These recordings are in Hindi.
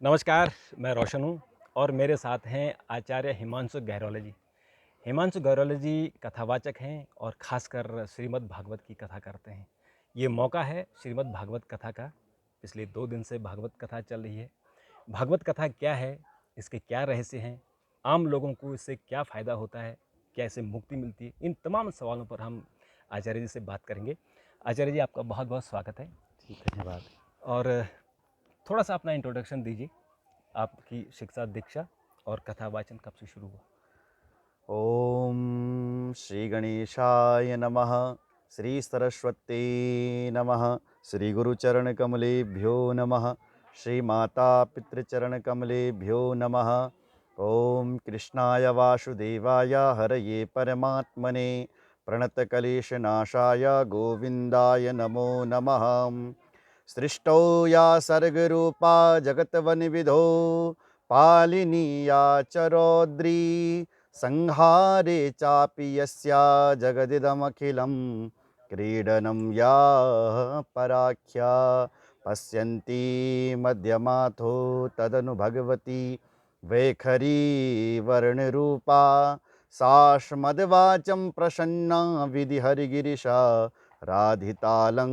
नमस्कार, मैं रोशन हूँ और मेरे साथ हैं आचार्य हिमांशु गहरोले जी। हिमांशु गहरोले जी कथावाचक हैं और ख़ासकर श्रीमद् भागवत की कथा करते हैं। ये मौका है श्रीमद् भागवत कथा का। पिछले 2 दिन से भागवत कथा चल रही है। भागवत कथा क्या है? इसके क्या रहस्य हैं? आम लोगों को इससे क्या फ़ायदा होता है? क्या इससे मुक्ति मिलती है? इन तमाम सवालों पर हम आचार्य जी से बात करेंगे। आचार्य जी, आपका बहुत-बहुत स्वागत है। जी, धन्यवाद। और थोड़ा-सा अपना इंट्रोडक्शन दीजिए। आपकी शिक्षा दीक्षा और कथा वाचन कब से शुरू हुआ? ओम श्री गणेशाय नमः। श्री सरस्वती नमः। श्री गुरुचरण कमलेभ्यो नमः। श्री माता पितृचरण कमलेभ्यो नमः। ओम कृष्णाय वासुदेवाय हरये परमात्मने प्रणतकलेशनाशाय गोविंदाय नमो नमः। सृष्टौ या सर्गरूपा जगतवनविधौ पालिनी या च रौद्री संहारे चापि यस्या जगदिदमखिलं क्रीडनं या पराख्या पश्यन्ति मध्यमाथो तदनु भगवती वैखरी वर्णरूपा साश्मद्वाचं प्रसन्ना विधिहरिगिरिशा राधितालं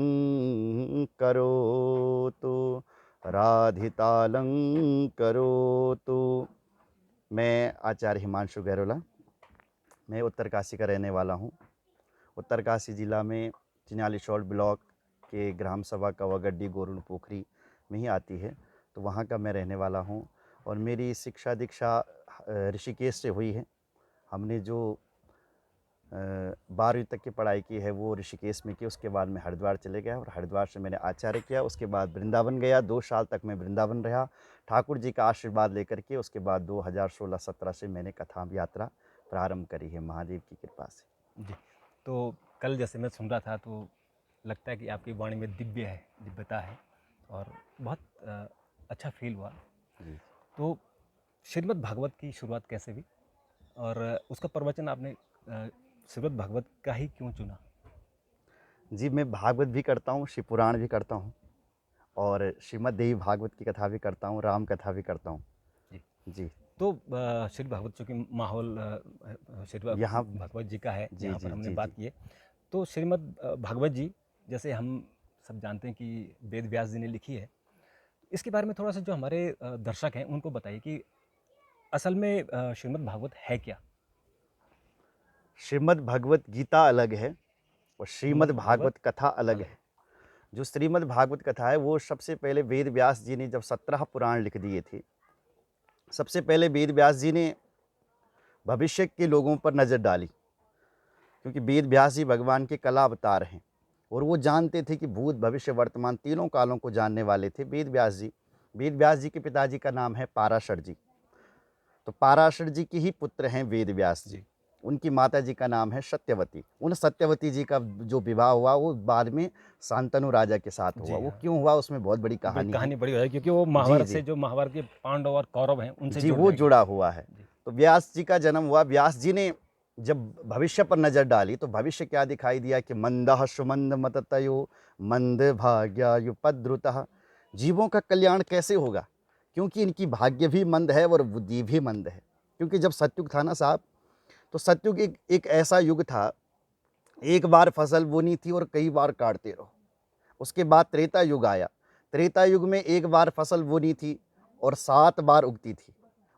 करोतु राधितालं करोतु। मैं आचार्य हिमांशु गहरोला, मैं उत्तरकाशी का रहने वाला हूँ। उत्तरकाशी ज़िला में चिन्यालीसोल ब्लॉक के ग्राम सभा कवागड्डी गोरुण पोखरी में ही आती है, तो वहाँ का मैं रहने वाला हूँ। और मेरी शिक्षा दीक्षा ऋषिकेश से हुई है। हमने जो 12वीं तक की पढ़ाई की है वो ऋषिकेश में की। उसके बाद मैं हरिद्वार चले गया और हरिद्वार से मैंने आचार्य किया। उसके बाद वृंदावन गया, 2 साल तक मैं वृंदावन रहा ठाकुर जी का आशीर्वाद लेकर के। उसके बाद 2016-17 से मैंने कथा यात्रा प्रारंभ करी है महादेव की कृपा से। जी, तो कल जैसे मैं सुन रहा था तो लगता है कि आपकी वाणी में दिव्यता है और बहुत अच्छा फ़ील हुआ। जी तो श्रीमद् भागवत की शुरुआत कैसे हुई और उसका प्रवचन आपने श्रीमद् भागवत का ही क्यों चुना? जी, मैं भागवत भी करता हूँ, शिव पुराण भी करता हूँ और श्रीमद् देवी भागवत की कथा भी करता हूँ, राम कथा भी करता हूँ। जी, जी, तो श्री भागवत चूँकि माहौल श्री यहाँ भागवत जी का है, जी यहाँ पर जी हमने जी बात जी की है। तो श्रीमद् भागवत जी, जैसे हम सब जानते हैं कि वेद व्यास जी ने लिखी है। इसके बारे में थोड़ा-सा जो हमारे दर्शक हैं उनको बताइए कि असल में श्रीमद् भागवत है क्या? श्रीमद् भगवत गीता अलग है और श्रीमद् श्रीमद् भागवत भागवत कथा अलग अलग है। है। जो श्रीमद् भागवत कथा है वो सबसे पहले वेद व्यास जी ने जब 17 पुराण लिख दिए थे, सबसे पहले वेद व्यास जी ने भविष्य के लोगों पर नज़र डाली, क्योंकि वेद व्यास जी भगवान के कला अवतार हैं और वो जानते थे कि भूत भविष्य वर्तमान तीनों कालों को जानने वाले थे वेद व्यास जी। वेद व्यास जी के पिताजी का नाम है पाराशर जी, तो पाराशर जी के ही पुत्र हैं वेद व्यास जी। जी, उनकी माता जी का नाम है सत्यवती। उन सत्यवती जी का जो विवाह हुआ वो बाद में शांतनु राजा के साथ हुआ। जी वो हाँ। क्यों हुआ उसमें बहुत बड़ी बड़ी कहानी है। कहानी बड़ी हो जाएगी क्योंकि वो जी महाभारत जी से जो महाभारत के पांडव और कौरव हैं, उनसे जी, जुड़ वो जाएगी। जुड़ा हुआ है। जी, तो व्यास जी का जन्म हुआ। व्यास जी ने जब भविष्य पर नजर डाली तो भविष्य क्या दिखाई दिया कि मंदः सुमंद मततयो मंद भाग्यायुपद्रुतः। जीवों का कल्याण कैसे होगा, क्योंकि इनकी भाग्य भी मंद है और बुद्धि भी मंद है। क्योंकि जब सतयुग था ना साहब, तो सतयुग एक ऐसा युग था, एक बार फसल बोनी थी और कई बार काटते रहो। उसके बाद त्रेता युग आया। त्रेता युग में एक बार फसल बोनी थी और 7 बार उगती थी।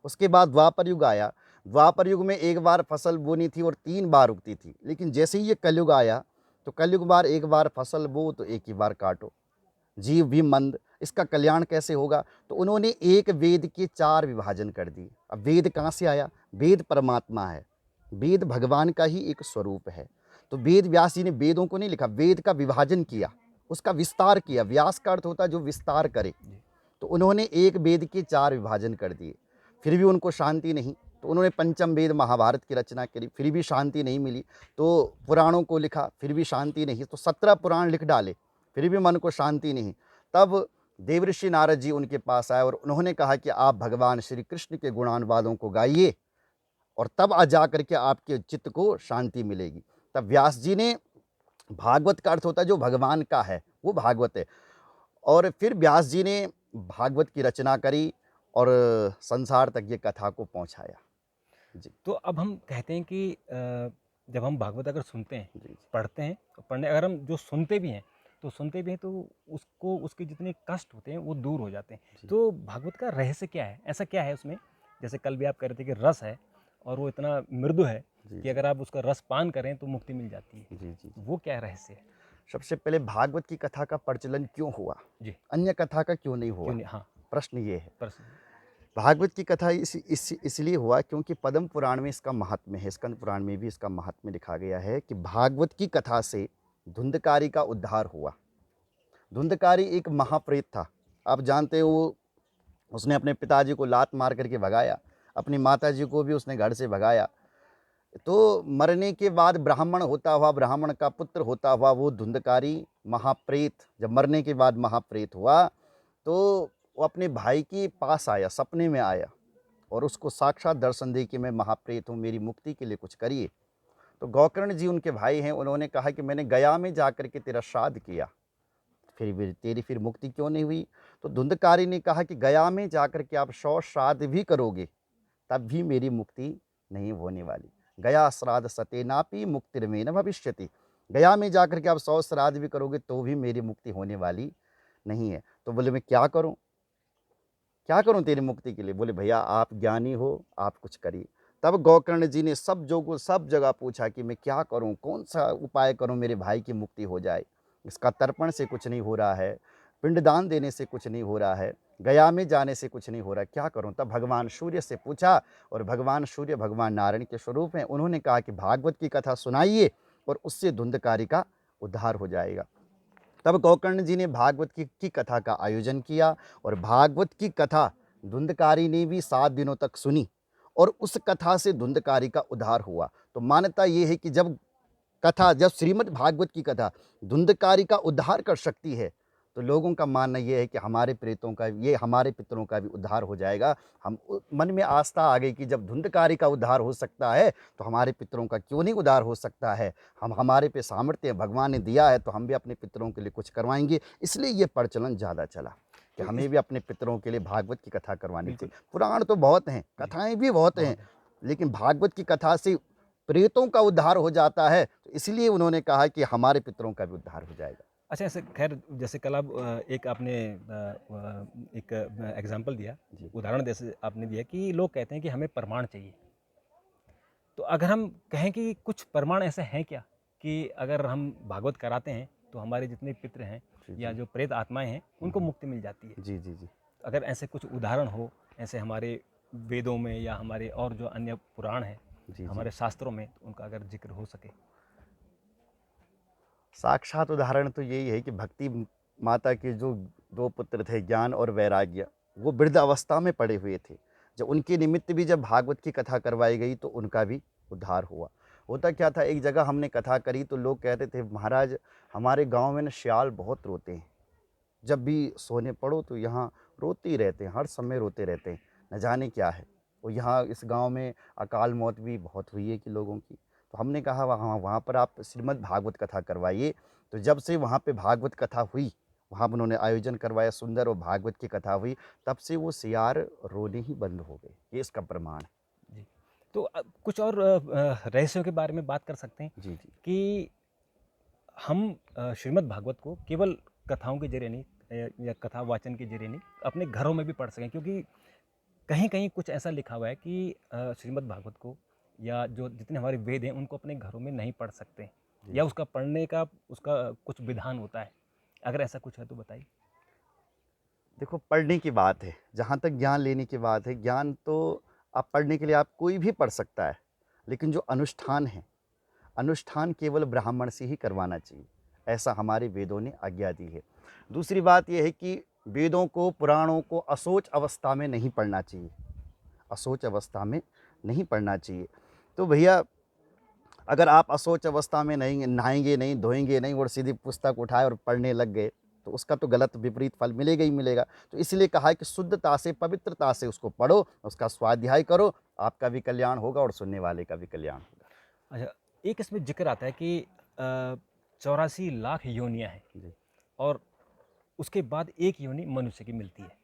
उसके बाद द्वापर युग आया। द्वापर युग में एक बार फसल बोनी थी और 3 बार उगती थी। लेकिन जैसे ही ये कलयुग आया, तो कलयुग बार एक बार फसल बो तो एक ही बार काटो। जीव भी मंद, इसका कल्याण कैसे होगा? तो उन्होंने एक वेद के 4 विभाजन कर दिए। अब वेद कहाँ से आया? वेद परमात्मा है, वेद भगवान का ही एक स्वरूप है। तो वेद व्यास जी ने वेदों को नहीं लिखा, वेद का विभाजन किया, उसका विस्तार किया। व्यास का अर्थ होता है जो विस्तार करे। जी, तो उन्होंने एक वेद के 4 विभाजन कर दिए। फिर भी उनको शांति नहीं, तो उन्होंने पंचम वेद महाभारत की रचना करी, फिर भी शांति नहीं मिली। तो पुराणों को लिखा, फिर भी शांति नहीं। तो 17 पुराण लिख डाले, फिर भी मन को शांति नहीं। तब देवऋषि नारद जी उनके पास आए और उन्होंने कहा कि आप भगवान श्री कृष्ण के गुणानुवादों को गाइए और तब आ जा करके आपके चित्त को शांति मिलेगी। तब व्यास जी ने, भागवत का अर्थ होता है जो भगवान का है वो भागवत है। और फिर व्यास जी ने भागवत की रचना करी और संसार तक ये कथा को पहुंचाया। जी तो अब हम कहते हैं कि जब हम भागवत अगर सुनते हैं, जी पढ़ते हैं, पढ़ने अगर हम जो सुनते भी हैं, तो उसको उसके जितने कष्ट होते हैं वो दूर हो जाते हैं। जी तो भागवत का रहस्य क्या है? ऐसा क्या है उसमें? जैसे कल भी आप कह रहे थे कि रस है और वो इतना मृदु है जी कि जी अगर आप उसका रस पान करें तो मुक्ति मिल जाती है। जी जी। वो क्या रहस्य है? सबसे पहले भागवत की कथा का प्रचलन क्यों हुआ, जी, अन्य कथा का क्यों नहीं क्यों हुआ? नहीं? हाँ, प्रश्न ये है। प्रश्न। भागवत की कथा इसलिए हुआ क्योंकि पद्म पुराण में इसका महात्म्य है, स्कंद पुराण में भी इसका महात्म्य लिखा गया है कि भागवत की कथा से धुंधकारी का उद्धार हुआ। धुंधकारी एक महाप्रेत था, आप जानते हो। उसने अपने पिताजी को लात मार करके भगाया, अपनी माताजी को भी उसने घर से भगाया। तो मरने के बाद ब्राह्मण होता हुआ, ब्राह्मण का पुत्र होता हुआ वो धुंधकारी महाप्रेत जब मरने के बाद महाप्रेत हुआ, तो वो अपने भाई के पास आया, सपने में आया और उसको साक्षात दर्शन दे कि मैं महाप्रेत हूँ, मेरी मुक्ति के लिए कुछ करिए। तो गोकर्ण जी उनके भाई हैं, उन्होंने कहा कि मैंने गया में जाकर के तेरा श्राद्ध किया, फिर भी तेरी फिर मुक्ति क्यों नहीं हुई? तो धुंधकारी ने कहा कि गया में जाकर के आप 100 श्राद्ध भी करोगे तब भी मेरी मुक्ति नहीं होने वाली। गया श्राद्ध सतेनापि मुक्तिर्मे न भविष्यति। गया में जाकर के आप 100 श्राद्ध भी करोगे तो भी मेरी मुक्ति होने वाली नहीं है। तो बोले मैं क्या करूं, क्या करूं तेरी मुक्ति के लिए? बोले भैया आप ज्ञानी हो, आप कुछ करिए। तब गोकर्ण जी ने सब जगह पूछा कि मैं क्या करूं, कौन सा उपाय करूं मेरे भाई की मुक्ति हो जाए। इसका तर्पण से कुछ नहीं हो रहा है, पिंडदान देने से कुछ नहीं हो रहा है, गया में जाने से कुछ नहीं हो रहा, क्या करूं? तब भगवान सूर्य से पूछा और भगवान सूर्य भगवान नारायण के स्वरूप हैं, उन्होंने कहा कि भागवत की कथा सुनाइए और उससे धुंधकारी का उद्धार हो जाएगा। तब गोकर्ण जी ने भागवत की कथा का आयोजन किया और भागवत की कथा धुंधकारी ने भी 7 दिनों तक सुनी और उस कथा से धुंधकारी का उद्धार हुआ। तो मान्यता ये है कि जब श्रीमद् भागवत की कथा धुंधकारी का उद्धार कर सकती है, तो लोगों का मानना ये है कि हमारे प्रेतों का, ये हमारे पितरों का भी उद्धार हो जाएगा। मन में आस्था आ गई कि जब धुंधकारी का उद्धार हो सकता है तो हमारे पितरों का क्यों नहीं उद्धार हो सकता है। हमारे पे सामर्थ्य भगवान ने दिया है तो हम भी अपने पितरों के लिए कुछ करवाएंगे। इसलिए ये प्रचलन ज़्यादा चला कि तो हमें इस भी अपने पितरों के लिए भागवत की कथा करवानी बिल्कुल, चाहिए। पुराण तो बहुत हैं, जी, कथाएं भी बहुत हैं, बहुत है। लेकिन भागवत की कथा से प्रेतों का उद्धार हो जाता है, तो इसलिए उन्होंने कहा कि हमारे पितरों का भी उद्धार हो जाएगा। अच्छा, ऐसे खैर जैसे कल आप एक आपने एक एग्जांपल दिया, जी उदाहरण जैसे आपने दिया कि लोग कहते हैं कि हमें प्रमाण चाहिए। तो अगर हम कहें कि कुछ प्रमाण ऐसे हैं क्या कि अगर हम भागवत कराते हैं तो हमारे जितने पितृ हैं जी या जी जो प्रेत आत्माएं हैं उनको मुक्ति मिल जाती है? जी जी जी अगर ऐसे कुछ उदाहरण हो, ऐसे हमारे वेदों में या हमारे और जो अन्य पुराण हैं, जी जी। हमारे शास्त्रों में, तो उनका अगर जिक्र हो सके। साक्षात उदाहरण तो यही है कि भक्ति माता के जो 2 पुत्र थे, ज्ञान और वैराग्य, वो वृद्ध अवस्था में पड़े हुए थे। जब उनके निमित्त भी जब भागवत की कथा करवाई गई तो उनका भी उद्धार हुआ। होता क्या था, एक जगह हमने कथा करी तो लोग कहते थे महाराज हमारे गांव में ना श्याल बहुत रोते हैं, जब भी सोने पड़ो तो यहाँ रोते ही रहते हैं, हर समय रोते रहते हैं, न जाने क्या है। और यहाँ इस गांव में अकाल मौत भी बहुत हुई है कि लोगों की। तो हमने कहा वहाँ वहाँ पर आप श्रीमद् भागवत कथा करवाइए। तो जब से वहाँ पे भागवत कथा हुई, वहाँ पर उन्होंने आयोजन करवाया सुंदर और भागवत की कथा हुई, तब से वो सियार रोने ही बंद हो गए। ये इसका प्रमाण है। जी। तो कुछ और रहस्यों के बारे में बात कर सकते हैं जी जी कि हम श्रीमद् भागवत को केवल कथाओं के जरिए नहीं या कथा वाचन के जरिए नहीं, अपने घरों में भी पढ़ सकें, क्योंकि कहीं कहीं कुछ ऐसा लिखा हुआ है कि श्रीमद् भागवत को या जो जितने हमारे वेद हैं उनको अपने घरों में नहीं पढ़ सकते, जी या जी। उसका पढ़ने का उसका कुछ विधान होता है। अगर ऐसा कुछ है तो बताइए। देखो पढ़ने की बात है, जहाँ तक ज्ञान लेने की बात है, ज्ञान तो आप पढ़ने के लिए आप कोई भी पढ़ सकता है, लेकिन जो अनुष्ठान है, अनुष्ठान केवल ब्राह्मण से ही करवाना चाहिए, ऐसा हमारे वेदों ने आज्ञा दी है। दूसरी बात यह है कि वेदों को, पुराणों को अशोच अवस्था में नहीं पढ़ना चाहिए, अशोच अवस्था में नहीं पढ़ना चाहिए। तो भैया अगर आप अशोच अवस्था में नहीं नहाएंगे नहीं, धोएंगे नहीं और सीधी पुस्तक उठाए और पढ़ने लग गए, तो उसका तो गलत विपरीत फल मिलेगा ही मिलेगा। तो इसलिए कहा है कि शुद्धता से, पवित्रता से उसको पढ़ो, उसका स्वाध्याय करो, आपका भी कल्याण होगा और सुनने वाले का भी कल्याण होगा। अच्छा, एक इसमें जिक्र आता है कि 84 लाख योनियाँ हैं जी और उसके बाद एक योनि मनुष्य की मिलती है।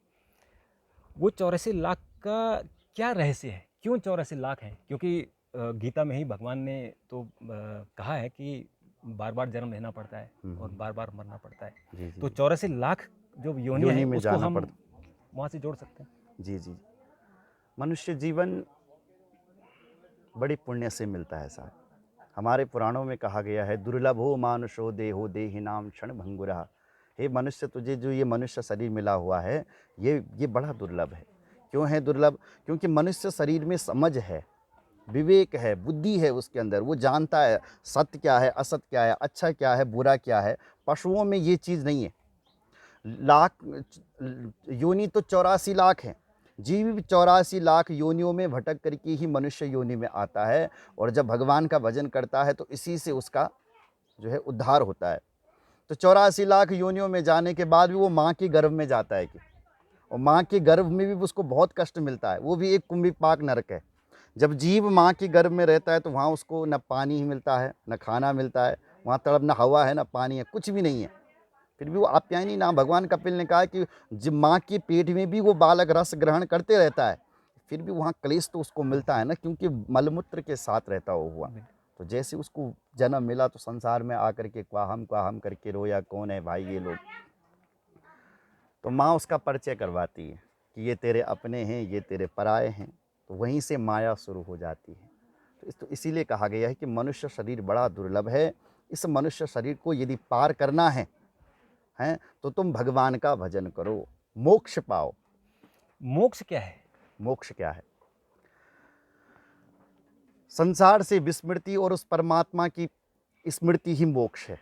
वो 84 लाख का क्या रहस्य है? क्यों 84 लाख है? क्योंकि गीता में ही भगवान ने तो कहा है कि बार-बार जन्म लेना पड़ता है और बार-बार मरना पड़ता है। जी जी तो 84 लाख जो योनियाँ योनि हैं में उसको जाना हम पड़ता। वहाँ से जोड़ सकते हैं। जी जी मनुष्य जीवन बड़ी पुण्य से मिलता है साहब। हमारे पुराणों में कहा गया है, दुर्लभो मानुषो देहो देहिनाम क्षण भंगुरा। हे मनुष्य, तुझे जो ये मनुष्य शरीर मिला हुआ है, ये बड़ा दुर्लभ है। क्यों है दुर्लभ? क्योंकि मनुष्य शरीर में समझ है, विवेक है, बुद्धि है उसके अंदर। वो जानता है सत्य क्या है, असत्य क्या है, अच्छा क्या है, बुरा क्या है। पशुओं में ये चीज़ नहीं है। लाख योनि तो 84 लाख हैं। जीव भी 84 लाख योनियों में भटक करके ही मनुष्य योनि में आता है। और जब भगवान का भजन करता है तो इसी से उसका जो है उद्धार होता है। तो 84 लाख योनियों में जाने के बाद भी वो माँ के गर्भ में जाता है कि, और माँ के गर्भ में भी उसको बहुत कष्ट मिलता है। वो भी एक कुंभी पाक नरक है। जब जीव माँ के गर्भ में रहता है तो वहाँ उसको न पानी ही मिलता है, न खाना मिलता है। वहाँ तड़प न हवा है, न पानी है, कुछ भी नहीं है। फिर भी वो आप्यायनी नाम, भगवान कपिल ने कहा कि जब माँ के पेट में भी वो बालक रस ग्रहण करते रहता है, फिर भी वहाँ क्लेश तो उसको मिलता है ना, क्योंकि मलमूत्र के साथ रहता हुआ। तो जैसे उसको जन्म मिला तो संसार में आकर के क्वा हम करके रोया, कौन है भाई ये लोग। तो माँ उसका परिचय करवाती है कि ये तेरे अपने हैं, ये तेरे पराए हैं। तो वहीं से माया शुरू हो जाती है। तो इसीलिए कहा गया है कि मनुष्य शरीर बड़ा दुर्लभ है। इस मनुष्य शरीर को यदि पार करना है तो तुम भगवान का भजन करो, मोक्ष पाओ। मोक्ष क्या है? मोक्ष क्या है? संसार से विस्मृति और उस परमात्मा की स्मृति ही मोक्ष है।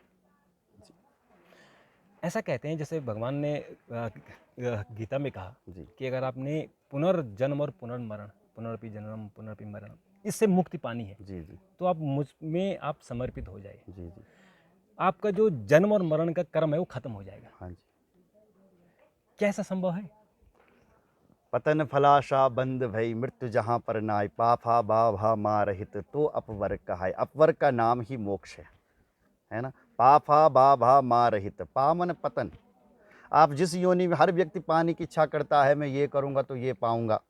ऐसा कहते हैं जैसे भगवान ने गीता में कहा जी कि अगर आपने पुनर्जन्म और पुनर्मरण, पुनरपि जन्म पुनरपि मरण, इससे मुक्ति पानी है जी जी तो आप मुझ में आप समर्पित हो जाइए। जी जी आपका जो जन्म और मरण का कर्म है वो खत्म हो जाएगा। हाँ जी। क्या ऐसा संभव है? पतन फलाशा बंद भई, मृत्यु जहाँ पर नाय, पाफा बाभा माँ रहित तो अपवर कहाय। अपवर का नाम ही मोक्ष है ना। पाफा बाभा माँ रहित, पामन पतन। आप जिस योनि में, हर व्यक्ति पाने की इच्छा करता है, मैं ये करूँगा तो ये पाऊंगा,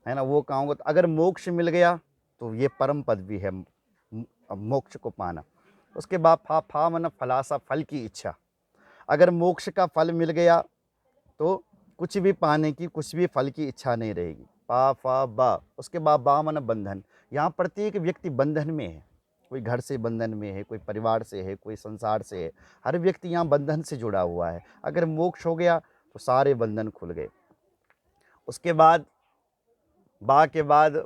है ना, वो कहूँगा। तो अगर मोक्ष मिल गया तो ये परम पद भी है, मोक्ष को पाना। उसके बाद फा मन फलासा, फल की इच्छा। अगर मोक्ष का फल मिल गया तो कुछ भी पाने की, कुछ भी फल की इच्छा नहीं रहेगी। पा फा बा, उसके बाद बा मन बंधन। यहाँ प्रत्येक व्यक्ति बंधन में है। कोई घर से बंधन में है, कोई परिवार से है, कोई संसार से है। हर व्यक्ति यहाँ बंधन से जुड़ा हुआ है। अगर मोक्ष हो गया तो सारे बंधन खुल गए। उसके बाद बा के बाद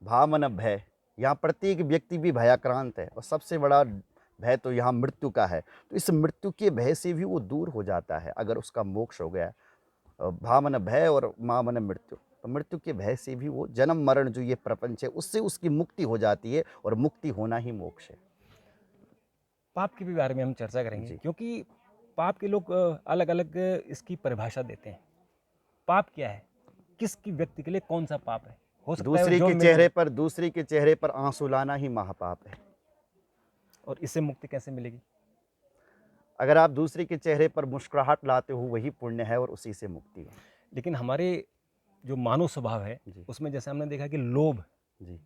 भा मन भय। यहाँ प्रत्येक व्यक्ति भी भयाक्रांत है, और सबसे बड़ा भय तो यहाँ मृत्यु का है। तो इस मृत्यु के भय से भी वो दूर हो जाता है अगर उसका मोक्ष हो गया। भा मन भय और माँ मन मृत्यु। तो मृत्यु के भय से भी वो, जन्म मरण जो ये प्रपंच है उससे उसकी मुक्ति हो जाती है, और मुक्ति होना ही मोक्ष है। पाप के भी बारे में हम चर्चा करेंगे जी क्योंकि पाप के लोग अलग अलग इसकी परिभाषा देते हैं। पाप क्या है? किसकी व्यक्ति के लिए कौन सा पाप है? हो सकता है जो दूसरी के चेहरे पर आंसू लाना ही महापाप है। और इससे मुक्ति कैसे मिलेगी? अगर आप दूसरे के चेहरे पर मुस्कुराहट लाते हो वही पुण्य है, और उसी से मुक्ति है। लेकिन हमारे जो मानव स्वभाव है जी उसमें जैसे हमने देखा कि लोभ, जी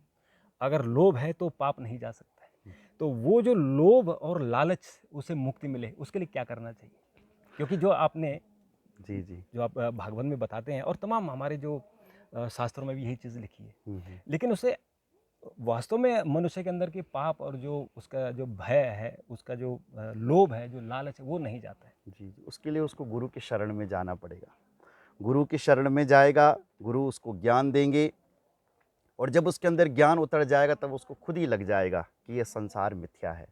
अगर लोभ है तो पाप नहीं जा सकता है। तो वो जो लोभ और लालच, उसे मुक्ति मिले उसके लिए क्या करना चाहिए? क्योंकि जो आपने, जी जी जो आप भागवत में बताते हैं और तमाम हमारे जो शास्त्रों में भी यही चीज़ लिखी है, हम्म। लेकिन उसे वास्तव में मनुष्य के अंदर के पाप और जो उसका जो भय है, उसका जो लोभ है, जो लालच है, वो नहीं जाता है। जी जी उसके लिए उसको गुरु के शरण में जाना पड़ेगा। गुरु की शरण में जाएगा, गुरु उसको ज्ञान देंगे, और जब उसके अंदर ज्ञान उतर जाएगा तब उसको खुद ही लग जाएगा कि ये संसार मिथ्या है।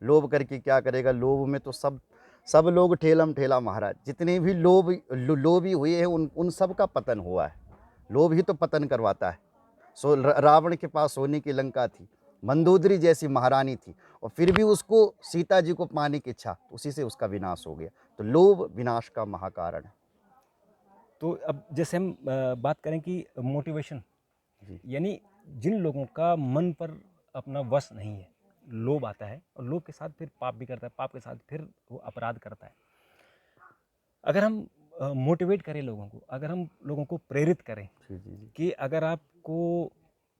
लोभ करके क्या करेगा? लोभ में तो सब लोग ठेलम ठेला महाराज। जितने भी लोभी हुए हैं उन सब का पतन हुआ है। लोभ ही तो पतन करवाता है। रावण के पास सोने की लंका थी, मंदोदरी जैसी महारानी थी, और फिर भी उसको सीता जी को पाने की इच्छा, उसी से उसका विनाश हो गया। तो लोभ विनाश का महाकारण है। तो अब जैसे हम बात करें कि मोटिवेशन, जी यानी जिन लोगों का मन पर अपना वश नहीं है, लोभ आता है और लोभ के साथ फिर पाप भी करता है, पाप के साथ फिर वो अपराध करता है। अगर हम मोटिवेट करें लोगों को, अगर हम लोगों को प्रेरित करें जी जी जी। कि अगर आपको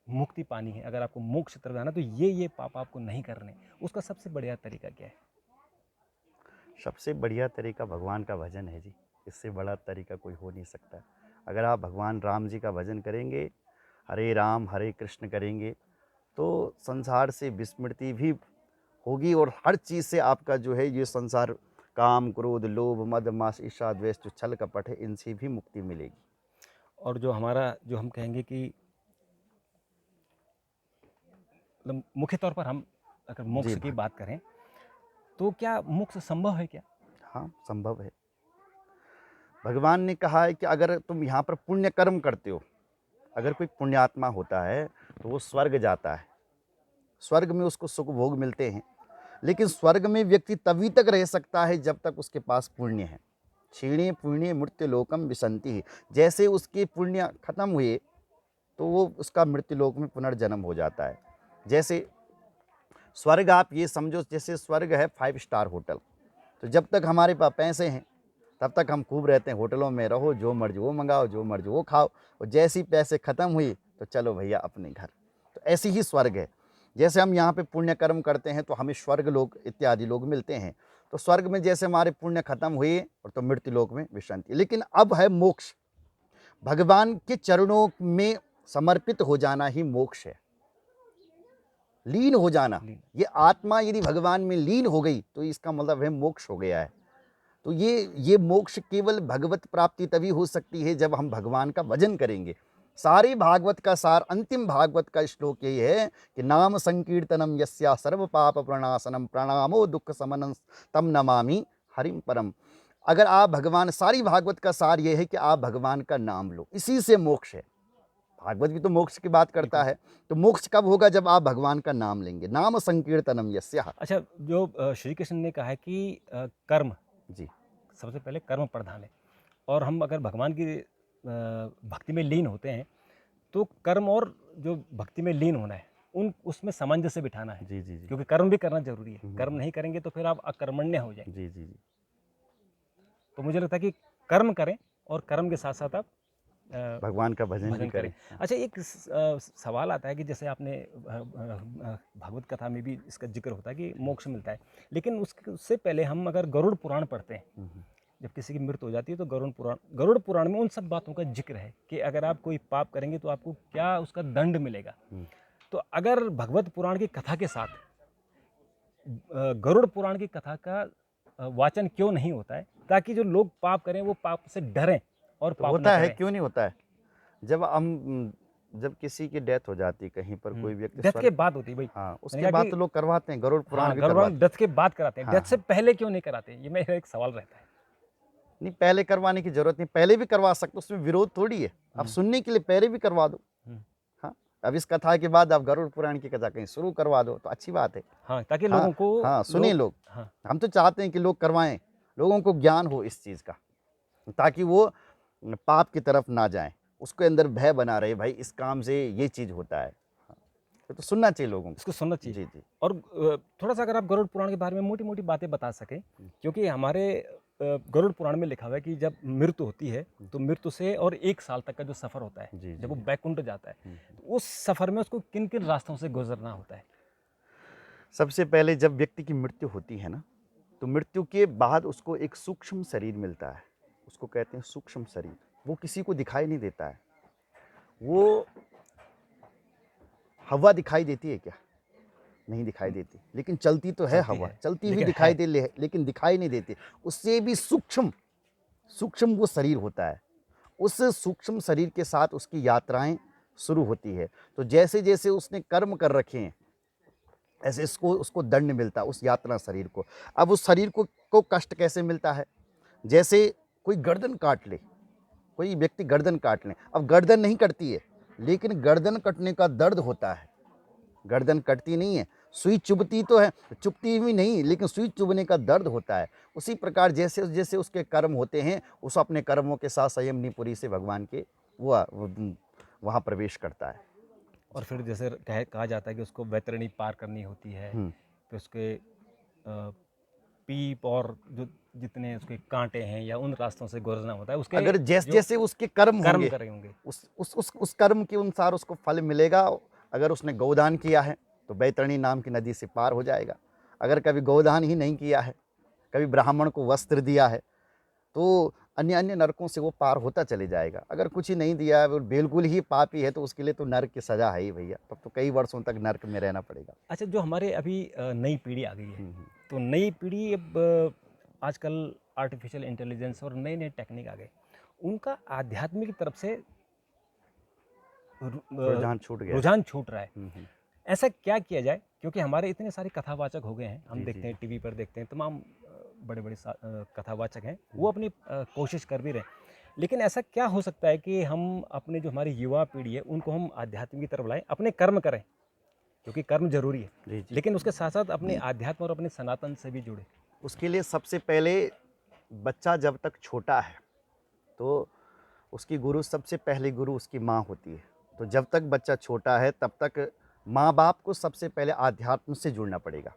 मुक्ति पानी है, अगर आपको मोक्ष तरफ जाना, तो ये पाप आपको नहीं करने, उसका सबसे बढ़िया तरीका क्या है? सबसे बढ़िया तरीका भगवान का भजन है जी। इससे बड़ा तरीका कोई हो नहीं सकता। अगर आप भगवान राम जी का भजन करेंगे, हरे राम हरे कृष्ण करेंगे, तो संसार से विस्मृति भी होगी और हर चीज़ से आपका जो है ये संसार, काम क्रोध लोभ मद मास ईर्ष्या द्वेष जो छल कपट है, इनसे भी मुक्ति मिलेगी। और जो हमारा, जो हम कहेंगे कि मतलब मुख्य तौर पर हम अगर मोक्ष जी की बात करें, तो क्या मोक्ष संभव है क्या? हाँ, संभव है। भगवान ने कहा है कि अगर तुम यहाँ पर पुण्य कर्म करते हो, अगर कोई पुण्यात्मा होता है तो वो स्वर्ग जाता है। स्वर्ग में उसको सुख भोग मिलते हैं, लेकिन स्वर्ग में व्यक्ति तभी तक रह सकता है जब तक उसके पास पुण्य है। क्षीणे पुण्य मृत्यु लोकम विसंति। जैसे उसके पुण्य खत्म हुए तो वो उसका मृत्यु लोक में पुनर्जन्म हो जाता है। जैसे स्वर्ग, आप ये समझो जैसे स्वर्ग है 5 स्टार होटल। तो जब तक हमारे पास पैसे हैं तब तक हम खूब रहते हैं, होटलों में रहो, जो मर्जी वो मंगाओ, जो मर्जी वो खाओ, और जैसे ही पैसे खत्म हुए तो चलो भैया अपने घर। तो ऐसी ही स्वर्ग है। जैसे हम यहाँ पे पुण्य कर्म करते हैं तो हमें स्वर्ग लोक इत्यादि लोग मिलते हैं। तो स्वर्ग में जैसे हमारे पुण्य खत्म हुए और तो मृत्यु लोक में विश्रांति। लेकिन अब है मोक्ष। भगवान के चरणों में समर्पित हो जाना ही मोक्ष है, लीन हो जाना। लीन। ये आत्मा यदि भगवान में लीन हो गई तो इसका मतलब है मोक्ष हो गया है। तो ये मोक्ष केवल भगवत प्राप्ति तभी हो सकती है जब हम भगवान का भजन करेंगे। सारे भागवत का सार, अंतिम भागवत का श्लोक यही है कि नाम संकीर्तनम यस्या सर्व पाप प्रणाशनम प्रणामो दुख समनम तम नमामि हरिम परम। अगर आप भगवान, सारी भागवत का सार यह है कि आप भगवान का नाम लो, इसी से मोक्ष है। भागवत भी तो मोक्ष की बात करता बिल्कुल। है। तो मोक्ष कब होगा? जब आप भगवान का नाम लेंगे। नाम संकीर्तनम यस्या। अच्छा, जो श्री कृष्ण ने कहा है कि कर्म, जी सबसे पहले कर्म प्रधान है, और हम अगर भगवान की भक्ति में लीन होते हैं, तो कर्म और जो भक्ति में लीन होना है, उसमें सामंजस्य बिठाना है, जी जी जी। क्योंकि कर्म भी करना जरूरी है। हम्म, कर्म नहीं करेंगे तो फिर आप अकर्मण्य हो जाएंगे। जी जी जी। तो मुझे लगता है कि कर्म करें और कर्म के साथ साथ आप अ, भगवान का भजन भी भजन करें। करें। हाँ। अच्छा, एक सवाल आता है कि जैसे आपने भागवत कथा में भी इसका जिक्र होता है कि मोक्ष मिलता है, लेकिन उससे पहले हम अगर गरुड़ पुराण पढ़ते हैं, हम्म, जब किसी की मृत्यु हो जाती है तो गरुड़ पुराण में उन सब बातों का जिक्र है कि अगर आप कोई पाप करेंगे तो आपको क्या उसका दंड मिलेगा। हम्म। तो अगर भगवत पुराण की कथा के साथ गरुड़ पुराण की कथा का वाचन क्यों नहीं होता है, ताकि जो लोग पाप करें वो पाप से डरें और तो पाप न होता है, करें। क्यों नहीं होता है? जब हम जब किसी की डेथ हो जाती है, कहीं पर कोई व्यक्ति डेथ के स्वर्ग, बाद होती है भाई। हाँ, मैंने उसके कहा बाद कि तो लोग करवाते हैं, गरुड़ पुराण हाँ, भी गरुड़ पुराण करवाते डेथ के बाद कराते हैं। हैं, हाँ डेथ से हाँ। पहले क्यों नहीं कराते, ये मेरा एक सवाल रहता है। नहीं, पहले करवाने की जरूरत नहीं, पहले भी करवा सकते, उसमें विरोध थोड़ी है। आप सुनने के लिए पहले भी करवा दो। हम्म। हाँ, अब इस कथा के बाद आप गरुड़ पुराण की कथा कहीं शुरू करवा दो तो अच्छी बात है। हाँ, ताकि हाँ लोगों को, हाँ, सुनिए लोग, हाँ, हम तो चाहते हैं कि लोग करवाएं, लोगों को ज्ञान हो इस चीज़ का, ताकि वो पाप की तरफ ना जाएं, उसके अंदर भय बना रहे, भाई इस काम से ये चीज़ होता है। हाँ, तो सुनना चाहिए लोगों को। इसको सुनना चाहिए। जी जी। और थोड़ा सा अगर आप गरुड़ पुराण के बारे में मोटी मोटी बातें बता सकें, क्योंकि हमारे गरुड़ पुराण में लिखा हुआ है कि जब मृत्यु होती है तो मृत्यु से और 1 साल तक का जो सफ़र होता है, जी जब वो जी। बैकुंठ जाता है, तो उस सफ़र में उसको किन किन रास्तों से गुजरना होता है? सबसे पहले जब व्यक्ति की मृत्यु होती है ना, तो मृत्यु के बाद उसको एक सूक्ष्म शरीर मिलता है, उसको कहते हैं सूक्ष्म शरीर। वो किसी को दिखाई नहीं देता है। वो हवा दिखाई देती है क्या? नहीं दिखाई देती, लेकिन चलती तो है चलती हवा, है, चलती हुई लेकिन दिखाई है। दे लेकिन दिखाई नहीं देती। उससे भी सूक्ष्म सूक्ष्म वो शरीर होता है। उस सूक्ष्म शरीर के साथ उसकी यात्राएं शुरू होती है। तो जैसे जैसे उसने कर्म कर रखे हैं, ऐसे इसको उसको दंड मिलता है उस यात्रा शरीर को। अब उस शरीर को कष्ट कैसे मिलता है? जैसे कोई गर्दन काट ले, कोई व्यक्ति गर्दन काट ले। अब गर्दन नहीं कटती है, लेकिन गर्दन कटने का दर्द होता है। गर्दन कटती नहीं है, सुई चुभती तो है, चुभती भी नहीं, लेकिन सुई चुभने का दर्द होता है। उसी प्रकार जैसे जैसे उसके कर्म होते हैं, उस अपने कर्मों के साथ संयमनीपुरी से भगवान के वहाँ प्रवेश करता है। और फिर जैसे कहा जाता है कि उसको वैतरणी पार करनी होती है, हम्म। फिर उसके पीप और जो जितने उसके कांटे हैं या उन रास्तों से गुजरना होता है, उसके अगर जैसे जो जैसे उसके कर्म कर्म होंगे करे होंगे। उस कर्म के अनुसार उसको फल मिलेगा। अगर उसने गौदान किया है तो बैतरणी नाम की नदी से पार हो जाएगा। अगर कभी गौदान ही नहीं किया है, कभी ब्राह्मण को वस्त्र दिया है, तो अन्य अन्य नरकों से वो पार होता चले जाएगा। अगर कुछ ही नहीं दिया है, वो बिल्कुल ही पापी है, तो उसके लिए तो नरक की सजा है ही भैया, तब तो कई वर्षों तक नरक में रहना पड़ेगा। अच्छा, जो हमारे अभी नई पीढ़ी आ गई है, हम्म, तो नई पीढ़ी अब आजकल आर्टिफिशियल इंटेलिजेंस और नए नए टेक्निक आ गए, उनका आध्यात्मिक की तरफ से रुझान छूट गया है। रुझान छूट रहा है। हम्म। ऐसा क्या किया जाए, क्योंकि हमारे इतने सारे कथावाचक हो गए हैं, हम जी, जी, देखते हैं जी। टीवी पर, देखते हैं तमाम बड़े बड़े कथावाचक हैं, वो अपनी कोशिश कर भी रहे हैं, लेकिन ऐसा क्या हो सकता है कि हम अपने जो हमारी युवा पीढ़ी है उनको हम आध्यात्म की तरफ लाएं, अपने कर्म करें, क्योंकि कर्म जरूरी है, जी, जी। लेकिन उसके साथ साथ अपने आध्यात्म और अपने सनातन से भी जुड़े। उसके लिए सबसे पहले बच्चा जब तक छोटा है तो उसकी गुरु, सबसे पहली गुरु उसकी माँ होती है। तो जब तक बच्चा छोटा है तब तक माँ बाप को सबसे पहले आध्यात्म से जुड़ना पड़ेगा।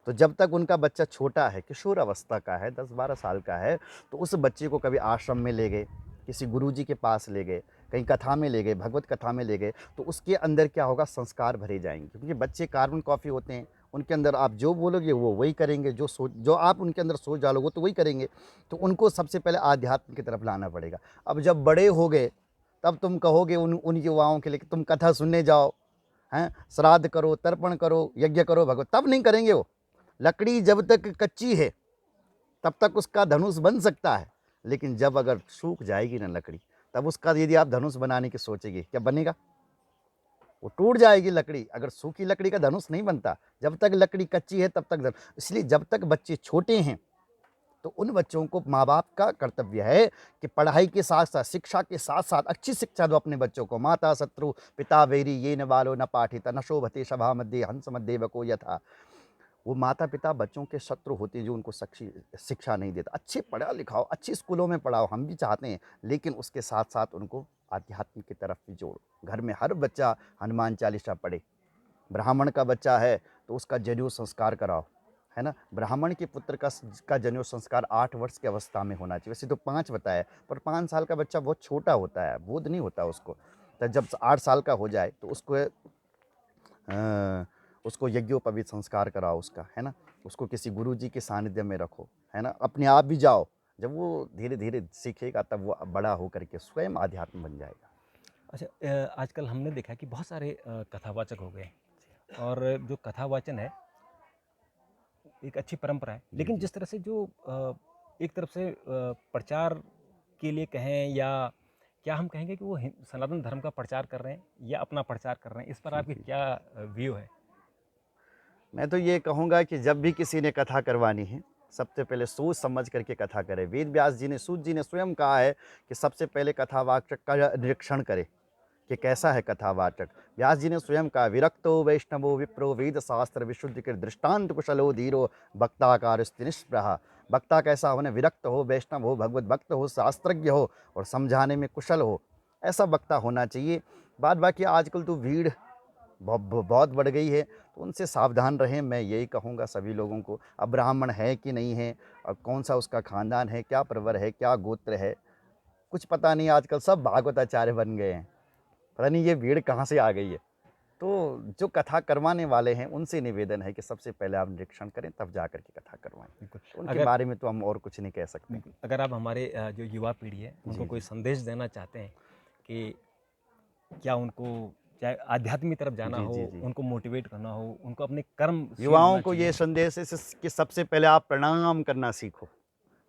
तो जब तक उनका बच्चा छोटा है, किशोर अवस्था का है, 10-12 साल का है, तो उस बच्चे को कभी आश्रम में ले गए, किसी गुरुजी के पास ले गए, कहीं कथा में ले गए, भगवत कथा में ले गए, तो उसके अंदर क्या होगा, संस्कार भरे जाएंगे। क्योंकि बच्चे कार्बन कॉपी होते हैं, उनके अंदर आप जो बोलोगे वो वही करेंगे, जो आप उनके अंदर सोच डालोगे तो वही करेंगे। तो उनको सबसे पहले आध्यात्म की तरफ लाना पड़ेगा। अब जब बड़े हो गए तब तुम कहोगे उन युवाओं के लिए कि तुम कथा सुनने जाओ, हैं, श्राद्ध करो, तर्पण करो, यज्ञ करो, भगवत, तब नहीं करेंगे वो। लकड़ी जब तक कच्ची है तब तक उसका धनुष बन सकता है, लेकिन जब अगर सूख जाएगी ना लकड़ी, तब उसका यदि आप धनुष बनाने की सोचेंगे, क्या बनेगा? वो टूट जाएगी लकड़ी। अगर सूखी लकड़ी का धनुष नहीं बनता, जब तक लकड़ी कच्ची है तब तक धनुष। इसलिए जब तक बच्चे छोटे हैं तो उन बच्चों को माँ बाप का कर्तव्य है कि पढ़ाई के साथ साथ, शिक्षा के साथ साथ अच्छी शिक्षा दो अपने बच्चों को। माता शत्रु पिता वैरी ये न बालो न पाठित न शोभते सभा मध्य हंस मध्य बको यथा। वो माता पिता बच्चों के शत्रु होते हैं जो उनको शिक्षा नहीं देता। अच्छे पढ़ा लिखाओ, अच्छे स्कूलों में पढ़ाओ, हम भी चाहते हैं, लेकिन उसके साथ साथ उनको आध्यात्म की तरफ भी जोड़ो। घर में हर बच्चा हनुमान चालीसा पढ़े। ब्राह्मण का बच्चा है तो उसका जनेऊ संस्कार कराओ, है ना। ब्राह्मण के पुत्र का जनेऊ संस्कार 8 वर्ष की अवस्था में होना चाहिए। वैसे तो 5 बताया, पर 5 साल का बच्चा बहुत छोटा होता है, बोध नहीं होता उसको। तो जब 8 साल का हो जाए तो उसको यज्ञोपवीत संस्कार कराओ उसका, है ना। उसको किसी गुरुजी के सानिध्य में रखो, है ना। अपने आप भी जाओ, जब वो धीरे धीरे सीखेगा तब वो बड़ा होकर के स्वयं आध्यात्म बन जाएगा। अच्छा, आजकल हमने देखा कि बहुत सारे कथावाचक हो गए, और जो कथावाचन है एक अच्छी परंपरा है, लेकिन जी। जिस तरह से जो एक तरफ से प्रचार के लिए कहें, या क्या हम कहेंगे कि वो सनातन धर्म का प्रचार कर रहे हैं या अपना प्रचार कर रहे हैं, इस पर आपकी क्या व्यू है? मैं तो ये कहूँगा कि जब भी किसी ने कथा करवानी है, सबसे पहले सोच समझ करके कथा करे। वेद व्यास जी ने, सूत जी ने स्वयं कहा है कि सबसे पहले कथावाचक का निरीक्षण करे कि कैसा है कथावाचक। व्यास जी ने स्वयं कहा, विरक्तो वैष्णवो विप्रो वेद शास्त्र विशुद्धि के दृष्टांत कुशलो धीरो भक्ताकार निष्प्रहा। वक्ता कैसा हो ना, विरक्त हो, वैष्णव हो, भगवत भक्त हो, शास्त्रज्ञ हो और समझाने में कुशल हो, ऐसा वक्ता होना चाहिए। बाद बाकी आजकल तो भीड़ बहुत बढ़ गई है, तो उनसे सावधान रहें, मैं यही कहूँगा सभी लोगों को। अब ब्राह्मण है कि नहीं है, और कौन सा उसका खानदान है, क्या प्रवर है, क्या गोत्र है, कुछ पता नहीं। आजकल सब भागवताचार्य बन गए हैं, पता नहीं ये भीड़ कहाँ से आ गई है। तो जो कथा करवाने वाले हैं उनसे निवेदन है कि सबसे पहले आप निरीक्षण करें, तब जा कर के कथा करवाएं। बिल्कुल। तो उनके अगर बारे में तो हम और कुछ नहीं कह सकते। बिल्कुल, अगर आप हमारे जो युवा पीढ़ी है उनको जी, कोई जी। संदेश देना चाहते हैं कि क्या उनको, चाहे आध्यात्म की तरफ जाना जी, हो, जी, जी। उनको मोटिवेट करना हो, उनको अपने कर्मशील युवाओं होना को ये चाहिए। संदेश है कि सबसे पहले आप प्रणाम करना सीखो।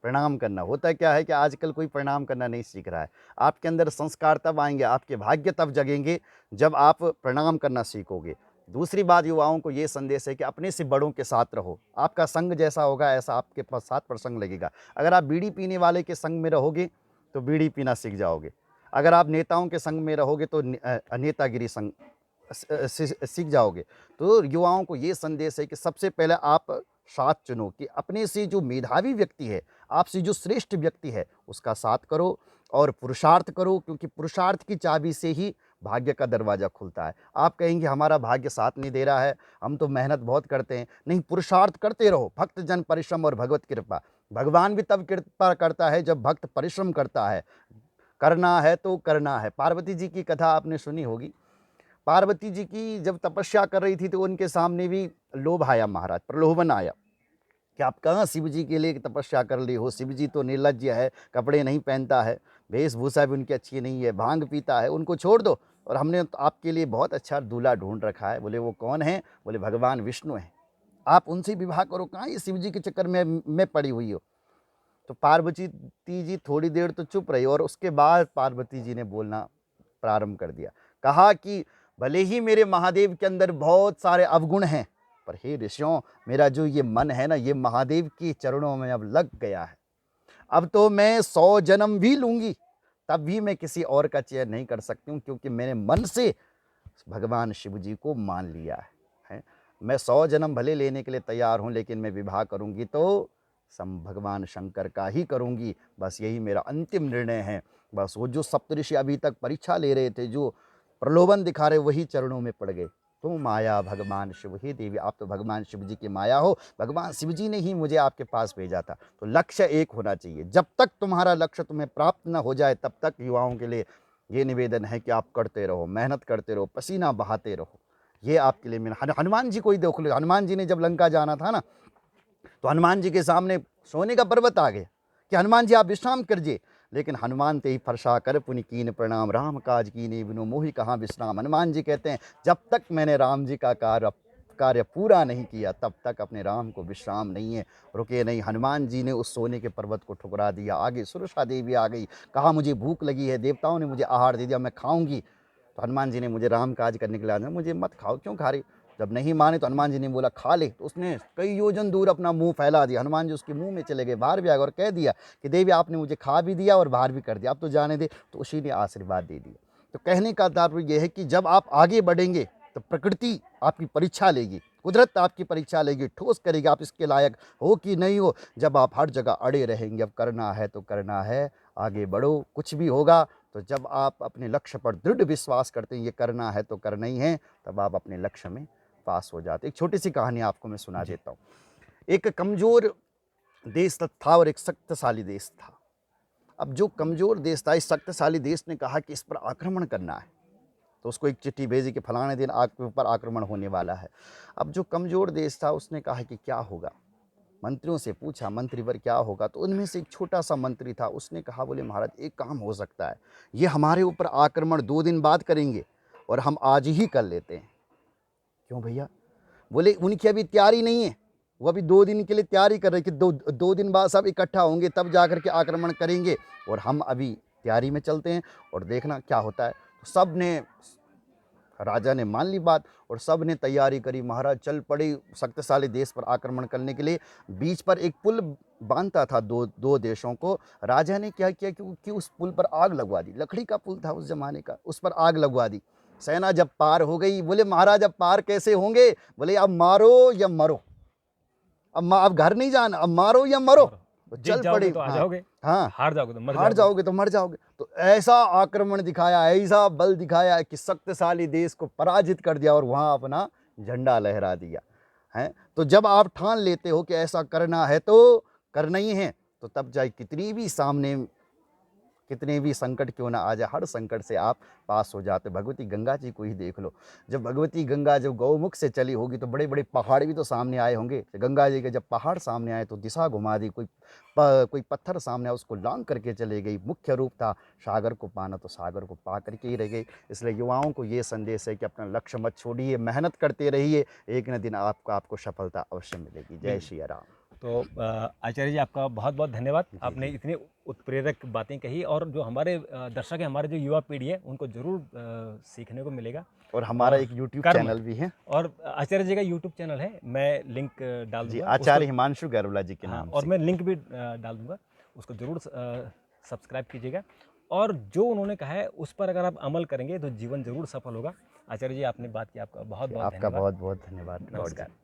प्रणाम करना होता क्या है कि आजकल कोई प्रणाम करना नहीं सीख रहा है। आपके अंदर संस्कार तब आएंगे, आपके भाग्य तब जगेंगे जब आप प्रणाम करना सीखोगे। दूसरी बात, युवाओं को ये संदेश है कि अपने से बड़ों के साथ रहो। आपका संग जैसा होगा ऐसा आपके पास साथ प्रसंग लगेगा। अगर आप बीड़ी पीने वाले के संग में रहोगे तो बीड़ी पीना सीख जाओगे। अगर आप नेताओं के संग में रहोगे तो नेतागिरी संग सीख जाओगे। तो युवाओं को ये संदेश है कि सबसे पहले आप साथ चुनो कि अपने से जो मेधावी व्यक्ति है, आपसे जो श्रेष्ठ व्यक्ति है, उसका साथ करो और पुरुषार्थ करो, क्योंकि पुरुषार्थ की चाबी से ही भाग्य का दरवाज़ा खुलता है। आप कहेंगे हमारा भाग्य साथ नहीं दे रहा है, हम तो मेहनत बहुत करते हैं। नहीं, पुरुषार्थ करते रहो, भक्त जन परिश्रम और भगवत कृपा। भगवान भी तब कृपा करता है जब भक्त परिश्रम करता है। करना है तो करना है। पार्वती जी की कथा आपने सुनी होगी। पार्वती जी की जब तपस्या कर रही थी तो उनके सामने भी लोभ आया महाराज, प्रलोभन आया कि आप कहाँ शिव जी के लिए तपस्या कर ली हो। शिव जी तो निर्लज्ज है, कपड़े नहीं पहनता है, वेशभूषा भी उनकी अच्छी नहीं है, भांग पीता है, उनको छोड़ दो, और हमने तो आपके लिए बहुत अच्छा दूल्हा ढूंढ रखा है। बोले वो कौन है? बोले भगवान विष्णु हैं, आप उनसे विवाह करो, कहाँ ये शिव जी के चक्कर में पड़ी हुई हो। तो पार्वती जी थोड़ी देर तो चुप रही, और उसके बाद पार्वती जी ने बोलना प्रारंभ कर दिया। कहा कि भले ही मेरे महादेव के अंदर बहुत सारे अवगुण हैं, पर हे ऋषियों, मेरा जो ये मन है ना, ये महादेव के चरणों में अब लग गया है। अब तो मैं 100 जन्म भी लूंगी तब भी मैं किसी और का चयन नहीं कर सकती हूँ, क्योंकि मैंने मन से भगवान शिव जी को मान लिया है। मैं 100 जन्म भले लेने के लिए तैयार हूँ, लेकिन मैं विवाह करूंगी तो भगवान शंकर का ही करूंगी। बस यही मेरा अंतिम निर्णय है। बस वो जो सप्तऋषि अभी तक परीक्षा ले रहे थे, जो प्रलोभन दिखा रहे, वही चरणों में पड़ गए। तो माया भगवान शिव, हे देवी आप तो भगवान शिव जी की माया हो, भगवान शिव जी ने ही मुझे आपके पास भेजा था। तो लक्ष्य एक होना चाहिए। जब तक तुम्हारा लक्ष्य तुम्हें प्राप्त न हो जाए, तब तक युवाओं के लिए ये निवेदन है कि आप करते रहो, मेहनत करते रहो, पसीना बहाते रहो। ये आपके लिए मेरा हनुमान जी को ही देख लो। हनुमान जी ने जब लंका जाना था ना, तो हनुमान जी के सामने सोने का पर्वत आ गया कि हनुमान जी आप विश्राम करिए, लेकिन हनुमान ते ही फरसा कर पुनि कीन प्रणाम, राम काज कीने बिनु मोहि कहाँ विश्राम। हनुमान जी कहते हैं जब तक मैंने राम जी का कार्य पूरा नहीं किया, तब तक अपने राम को विश्राम नहीं है। रुके नहीं, हनुमान जी ने उस सोने के पर्वत को ठुकरा दिया। आगे सुरसा देवी आ गई, कहा मुझे भूख लगी है, देवताओं ने मुझे आहार दे दिया, मैं खाऊंगी। तो हनुमान जी ने मुझे राम काज करने के लिए, मुझे मत खाओ, क्यों खा रही? जब नहीं माने तो हनुमान जी ने बोला खा ले, तो उसने कई योजन दूर अपना मुंह फैला दिया। हनुमान जी उसके मुंह में चले गए, बाहर भी आ गए और कह दिया कि देवी आपने मुझे खा भी दिया और बाहर भी कर दिया, अब तो जाने दे। तो उसी ने आशीर्वाद दे दिया। तो कहने का तात्पर्य यह है कि जब आप आगे बढ़ेंगे तो प्रकृति आपकी परीक्षा लेगी, कुदरत आपकी परीक्षा लेगी, ठोस करेगी आप इसके लायक हो कि नहीं हो। जब आप हर जगह अड़े रहेंगे, अब करना है तो करना है, आगे बढ़ो, कुछ भी होगा। तो जब आप अपने लक्ष्य पर दृढ़ विश्वास करते हैं, ये करना है तो करना ही है, तब आप अपने लक्ष्य में पास हो जाते। एक छोटी सी कहानी आपको मैं सुना जी। देता हूँ। एक कमजोर देश था और एक शक्तिशाली देश था। अब जो कमजोर देश था, इस शक्तिशाली देश ने कहा कि इस पर आक्रमण करना है, तो उसको एक चिट्ठी भेजी कि फलाने दिन आपके ऊपर आक्रमण होने वाला है। अब जो कमजोर देश था उसने कहा कि क्या होगा, मंत्रियों से पूछा मंत्रीवर क्या होगा। तो उनमें से एक छोटा सा मंत्री था, उसने कहा बोले महाराज एक काम हो सकता है, ये हमारे ऊपर आक्रमण 2 दिन बाद करेंगे और हम आज ही कर लेते हैं। क्यों भैया? बोले उनकी अभी तैयारी नहीं है, वो अभी 2 दिन के लिए तैयारी कर रहे कि दो दिन बाद सब इकट्ठा होंगे, तब जाकर के आक्रमण करेंगे, और हम अभी तैयारी में चलते हैं और देखना क्या होता है। तो सब ने, राजा ने मान ली बात और सब ने तैयारी करी। महाराज चल पड़े शक्तिशाली देश पर आक्रमण करने के लिए। बीच पर एक पुल बांधता था दो देशों को। राजा ने क्या किया कि उस पुल पर आग लगवा दी। लकड़ी का पुल था उस जमाने का, उस पर आग लगवा दी। सेना जब पार हो गई, बोले महाराज अब पार कैसे होंगे? बोले अब मारो या मरो, अब घर नहीं जाना, अब मारो या मरो। तो जीत चल जाओगे पड़े। तो आ हाँ जाओगे, हाँ, हार जाओगे तो मर हार जाओगे। जाओगे तो मर जाओगे। तो ऐसा आक्रमण दिखाया, ऐसा बल दिखाया कि शक्तिशाली देश को पराजित कर दिया और वहां अपना झंडा लहरा दिया है। तो जब आप ठान लेते हो कि ऐसा करना है तो करना ही है, तो तब चाहे कितने भी संकट क्यों ना आ जाए, हर संकट से आप पास हो जाते। भगवती गंगा जी को ही देख लो, जब भगवती गंगा जब गौमुख से चली होगी तो बड़े बड़े पहाड़ भी तो सामने आए होंगे। गंगा जी के जब पहाड़ सामने आए तो दिशा घुमा दी, कोई पत्थर सामने आया उसको लांग करके चले गई। मुख्य रूप था सागर को पाना, तो सागर को पा करके ही रह गई। इसलिए युवाओं को ये संदेश है कि अपना लक्ष्य मत छोड़िए, मेहनत करते रहिए, एक न दिन आपको सफलता अवश्य मिलेगी। जय बिल्कुल। श्री राम। तो आचार्य जी आपका बहुत बहुत धन्यवाद। जी आपने जी इतनी उत्प्रेरक बातें कही और जो हमारे दर्शक हैं, हमारे जो युवा पीढ़ी है, उनको ज़रूर सीखने को मिलेगा। और हमारा और एक यूट्यूब कर्म, चैनल भी है। और आचार्य जी का यूट्यूब चैनल है, मैं लिंक डाल जी, दूंगा उसको। आचार्य हिमांशु गैरोला जी के हाँ, नाम और से। मैं लिंक भी डाल दूंगा, उसको ज़रूर सब्सक्राइब कीजिएगा। और जो उन्होंने कहा है उस पर अगर आप अमल करेंगे तो जीवन ज़रूर सफल होगा। आचार्य जी आपने बात की, आपका बहुत बहुत आपका धन्यवाद। बहुत बहुत धन्यवाद। गॉड नमस्कार।